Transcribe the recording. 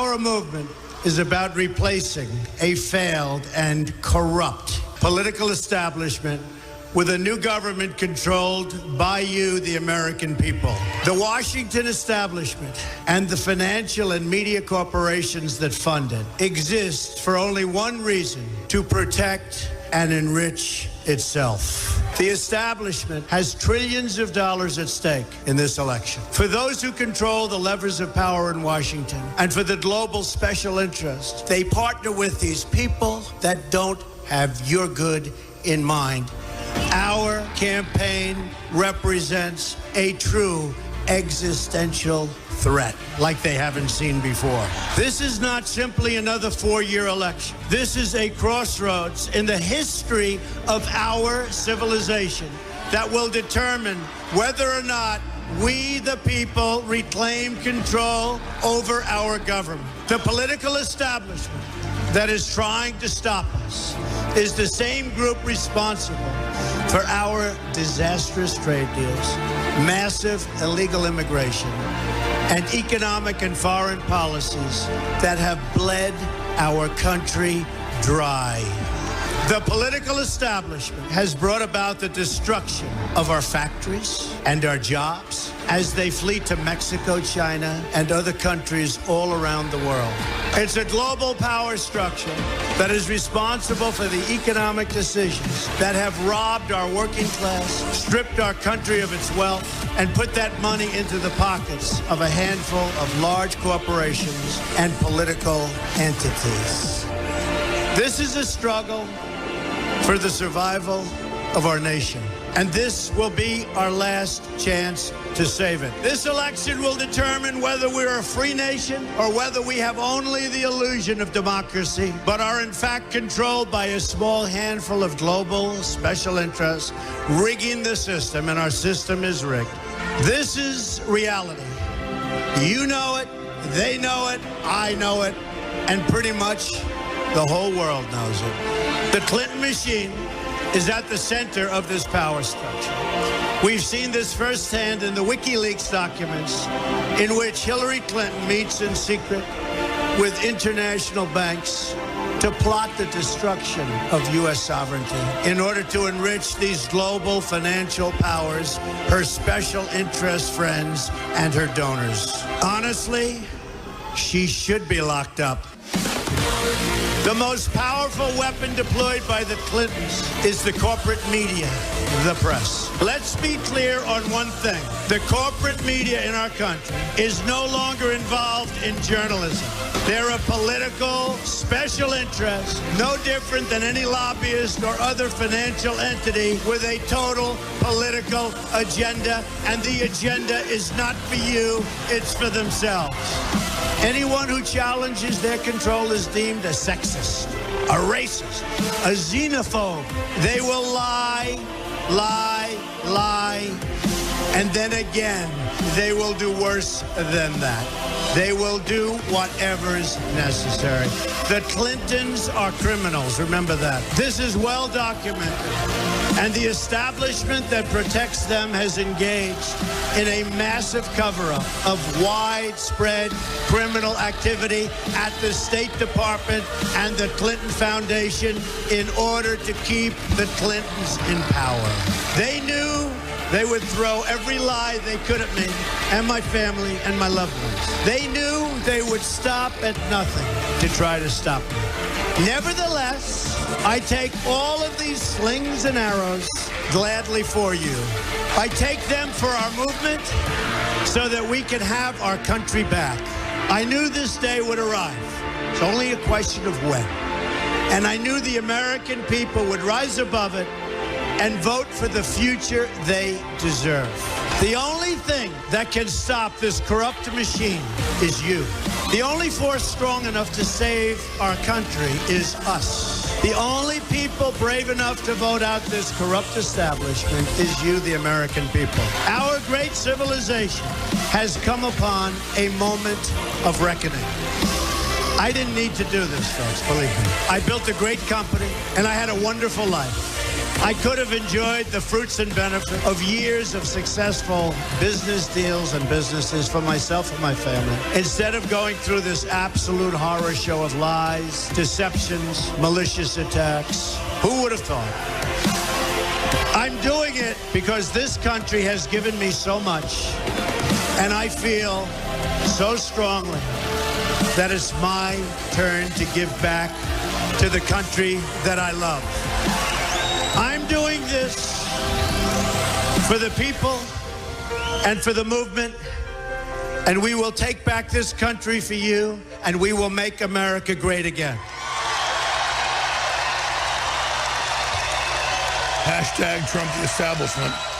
Our movement is about replacing a failed and corrupt political establishment with a new government controlled by you, the American people. The Washington establishment and the financial and media corporations that fund it exist for only one reason: to protect and enrich itself. The establishment has trillions of dollars at stake in this election. For those who control the levers of power in Washington and for the global special interest, they partner with these people that don't have your good in mind. Our campaign represents a true existential threat like they haven't seen before. This is not simply another four-year election. This is a crossroads in the history of our civilization that will determine whether or not we, the people, reclaim control over our government. The political establishment that is trying to stop us is the same group responsible for our disastrous trade deals, massive illegal immigration, and economic and foreign policies that have bled our country dry. The political establishment has brought about the destruction of our factories and our jobs as they flee to Mexico, China, and other countries all around the world. It's a global power structure that is responsible for the economic decisions that have robbed our working class, stripped our country of its wealth, and put that money into the pockets of a handful of large corporations and political entities. This is a struggle for the survival of our nation. And this will be our last chance to save it. This election will determine whether we're a free nation or whether we have only the illusion of democracy, but are in fact controlled by a small handful of global special interests rigging the system, and our system is rigged. This is reality. You know it, they know it, I know it, and pretty much the whole world knows it. The Clinton machine is at the center of this power structure. We've seen this firsthand in the WikiLeaks documents, in which Hillary Clinton meets in secret with international banks to plot the destruction of U.S. sovereignty in order to enrich these global financial powers, her special interest friends, and her donors. Honestly, she should be locked up. The most powerful weapon deployed by the Clintons is the corporate media, the press. Let's be clear on one thing. The corporate media in our country is no longer involved in journalism. They're a political special interest, no different than any lobbyist or other financial entity with a total political agenda, and the agenda is not for you, it's for themselves. Anyone who challenges their control is deemed a sexist, a racist, a xenophobe. They will lie, lie, lie, and then again, they will do worse than that. They will do whatever is necessary. The Clintons are criminals, remember that. This is well documented, and the establishment that protects them has engaged in a massive cover-up of widespread criminal activity at the State Department and the Clinton Foundation in order to keep the Clintons in power. They knew they would throw every lie they could at me and my family and my loved ones. They knew they would stop at nothing to try to stop me. Nevertheless, I take all of these slings and arrows gladly for you. I take them for our movement so that we can have our country back. I knew this day would arrive. It's only a question of when. And I knew the American people would rise above it and vote for the future they deserve. The only thing that can stop this corrupt machine is you. The only force strong enough to save our country is us. The only people brave enough to vote out this corrupt establishment is you, the American people. Our great civilization has come upon a moment of reckoning. I didn't need to do this, folks, believe me. I built a great company, and I had a wonderful life. I could have enjoyed the fruits and benefits of years of successful business deals and businesses for myself and my family, instead of going through this absolute horror show of lies, deceptions, malicious attacks. Who would have thought? I'm doing it because this country has given me so much, and I feel so strongly that it's my turn to give back to the country that I love. I'm doing this for the people and for the movement, and we will take back this country for you, and we will make America great again. Hashtag Trump the establishment.